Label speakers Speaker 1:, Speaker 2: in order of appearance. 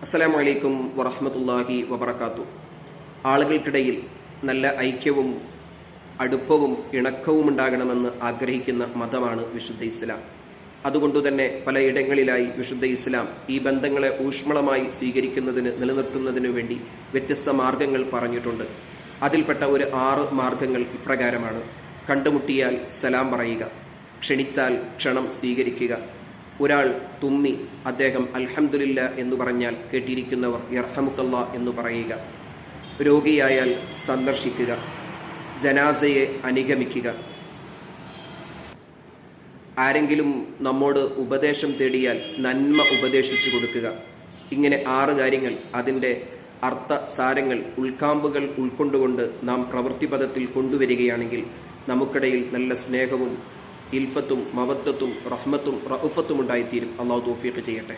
Speaker 1: അസ്സലാമു അലൈക്കും വറഹ്മത്തുള്ളാഹി വബറകാതുഹു. ആളുകൾക്കിടയിൽ നല്ല ഐക്യവും അടുപ്പവും ഇണക്കവും ഉണ്ടാകണമെന്ന് ആഗ്രഹിക്കുന്ന മതമാണ് വിശുദ്ധ ഇസ്ലാം. അതുകൊണ്ടുതന്നെ പലയിടങ്ങളിലായി വിശുദ്ധ ഇസ്ലാം ഈ ബന്ധങ്ങളെ ഊഷ്മളമായി സ്വീകരിക്കുന്നതിന് നിലനിർത്തുന്നതിനു വേണ്ടി വ്യത്യസ്ത മാർഗങ്ങൾ പറഞ്ഞിട്ടുണ്ട്. അതിൽപ്പെട്ട ഒരു 6 മാർഗങ്ങൾ ഇപ്രകാരമാണ്: കണ്ടുമുട്ടിയാൽ സലാം പറയുക, ക്ഷണിച്ചാൽ ക്ഷണം സ്വീകരിക്കുക, ഒരാൾ തുമ്മി അദ്ദേഹം അൽഹംദുലില്ലാ എന്ന് പറഞ്ഞാൽ കേട്ടിരിക്കുന്നവർ യർഹമുക്കല്ലാ എന്ന് പറയുക, രോഗിയായാൽ സന്ദർശിക്കുക, ജനാസയെ അനുഗമിക്കുക, ആരെങ്കിലും നമ്മോട് ഉപദേശം തേടിയാൽ നന്മ ഉപദേശിച്ചു കൊടുക്കുക. ഇങ്ങനെ 6 കാര്യങ്ങൾ, അതിൻ്റെ അർത്ഥസാരങ്ങൾ, ഉൾക്കാമ്പുകൾ ഉൾക്കൊണ്ടുകൊണ്ട് നാം പ്രവൃത്തിപഥത്തിൽ കൊണ്ടുവരികയാണെങ്കിൽ നമുക്കിടയിൽ നല്ല സ്നേഹവും ഇൽഫത്തും മവദ്ദത്തും റഹ്മത്തും റഉഫത്തും ഉണ്ടായിത്തീരും. അല്ലാഹു തൗഫീഖ് ചെയ്യട്ടെ.